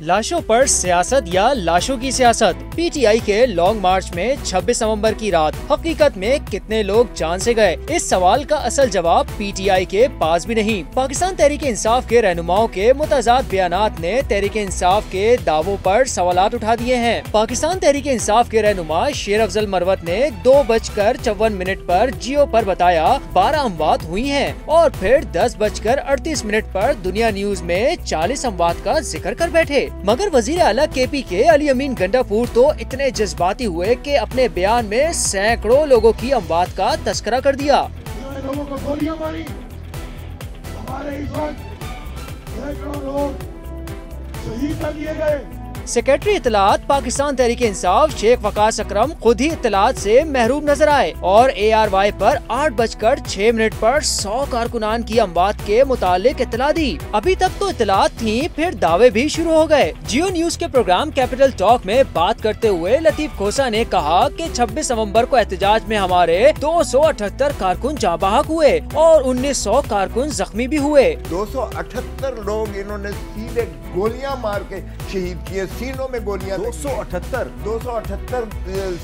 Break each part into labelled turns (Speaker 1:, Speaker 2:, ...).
Speaker 1: लाशों पर सियासत या लाशों की सियासत। पीटीआई के लॉन्ग मार्च में 26 नवंबर की रात हकीकत में कितने लोग जान से गए, इस सवाल का असल जवाब पीटीआई के पास भी नहीं। पाकिस्तान तहरीक इंसाफ के रहनुमाओं के मुतजाद बयानात ने तहरीक इंसाफ के दावों पर सवालात उठा दिए हैं। पाकिस्तान तहरीक इंसाफ के रहनुमा शेर अफजल मरवत ने 2:54 पर जियो पर बताया 12 अमवात हुई हैं और फिर 10:38 पर दुनिया न्यूज में 40 अमवात का जिक्र कर बैठे। मगर वजीर आला केपी के अली अमीन गंडापुर तो इतने जज्बाती हुए कि अपने बयान में सैकड़ों लोगों की अमवात का तस्करा कर दिया।
Speaker 2: लोगों को गोलियां मारी, हमारे इस वक्त सैकड़ों लोग शहीद कर दिए गए।
Speaker 1: सेक्रेटरी इत्तलात पाकिस्तान तहरीक इंसाफ शेख वकास अकरम खुद ही इत्तलात से महरूम नजर आए और ARY पर 8:06 पर 100 कारकुनान की अमवात के मुतालिक इत्तला दी। अभी तक तो इत्तलात थी, फिर दावे भी शुरू हो गए। जियो न्यूज के प्रोग्राम कैपिटल टॉक में बात करते हुए लतीफ खोसा ने कहा कि 26 नवंबर को एहतजाज में हमारे 278 कारकुन जाँ बहक हुए और 1900 कारकुन जख्मी भी हुए।
Speaker 3: 278 लोग इन्होंने सीधे गोलियां मार के शहीद किए, सीनों में गोलियां। 278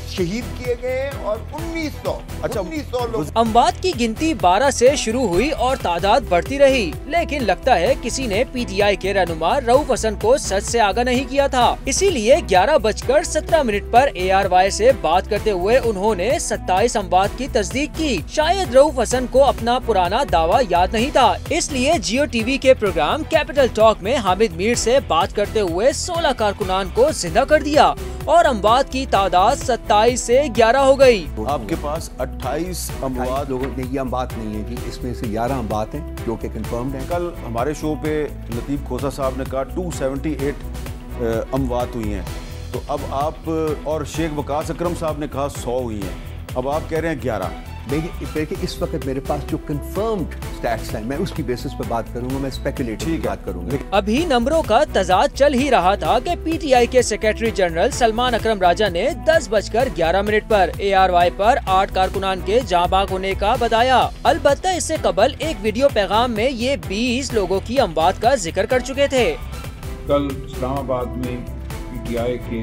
Speaker 3: शहीद किए गए और 1900 लोग।
Speaker 1: अमवात की गिनती 12 से शुरू हुई और तादाद बढ़ती रही, लेकिन लगता है किसी ने पीटीआई के रहनुमा रऊफ हसन को सच से आगाह नहीं किया था। इसीलिए 11:17 पर ARY से बात करते हुए उन्होंने 27 अमवात की तस्दीक की। शायद रऊफ हसन को अपना पुराना दावा याद नहीं था, इसलिए जियो टीवी के प्रोग्राम कैपिटल टॉक में हामिद मीर से बात करते हुए 16 कारकुनान को जिंदा कर दिया और अमवात की तादाद 27 से 11 हो गई।
Speaker 4: आपके पास 28 अमवात
Speaker 5: लोगों ने ये बात नहीं है कि इसमें से 11 अमवात हैं जो कि कंफर्म्ड हैं।
Speaker 4: कल हमारे शो पे लतीफ खोसा साहब ने कहा 278 अमवात हुई हैं, तो अब आप और शेख वकास अकरम साहब ने कहा 100 हुई हैं, अब आप कह रहे हैं 11।
Speaker 5: देखिए इस वक्त मेरे पास जो कंफर्म्ड स्टैट्स हैं मैं उसकी बेसिस पर बात करूंगा, मैं स्पेकुलेटिव बात करूंगा।
Speaker 1: अभी नंबरों का तजाद चल ही रहा था कि पीटीआई के सेक्रेटरी जनरल सलमान अकरम राजा ने 10:11 पर ARY पर 8 कारकुनान के जाँ बहक होने का बताया। अलबत्ता इससे कबल एक वीडियो पैगाम में ये 20 लोगों की अमवात का जिक्र कर चुके थे।
Speaker 2: कल इस्लामाबाद में पीटीआई के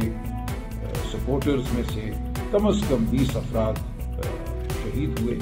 Speaker 2: सपोर्टर्स में से कम 20 अफराद शहीद हुए।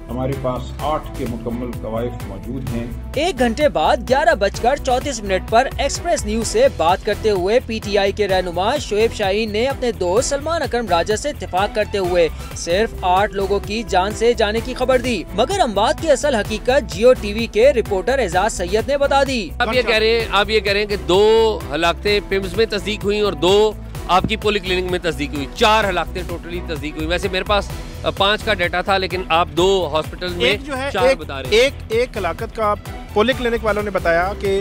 Speaker 2: हमारे पास 8 के मुकम्मल कवायद मौजूद हैं।
Speaker 1: 1 घंटे बाद 11:34 पर एक्सप्रेस न्यूज से बात करते हुए पीटीआई के रहनुमा शोएब शाहीन ने अपने दोस्त सलमान अकरम राजा से इत्तेफाक करते हुए सिर्फ 8 लोगों की जान से जाने की खबर दी। मगर अमवात की असल हकीकत जियो टीवी के रिपोर्टर एजाज सैयद ने बता दी।
Speaker 6: आप ये कह रहे हैं कि 2 हलाकतें पिम्स में तस्दीक हुई और 2 आपकी पोली क्लिनिक में तस्दीक हुई, 4 हलाकतें टोटली तस्दीक हुई। वैसे मेरे पास 5 का डाटा था, लेकिन आप 2 हॉस्पिटल में 4 बता रहे हैं।
Speaker 7: एक हलाकत का पोली क्लिनिक वालों ने बताया कि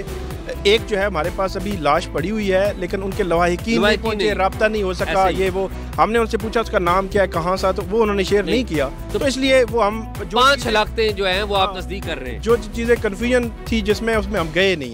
Speaker 7: एक जो है हमारे पास अभी लाश पड़ी हुई है, लेकिन उनके लवाहिकीन नहीं पहुंचे, राब्ता नहीं हो सका। ये वो हमने उनसे पूछा उसका नाम क्या है, कहाँ सा, तो वो उन्होंने शेयर नहीं किया। तो इसलिए वो हम
Speaker 6: 5 हलाकतें जो हैं वो आप तस्दीक कर रहे हैं।
Speaker 7: जो चीजें कंफ्यूजन थी जिसमें उसमें हम गए नहीं है।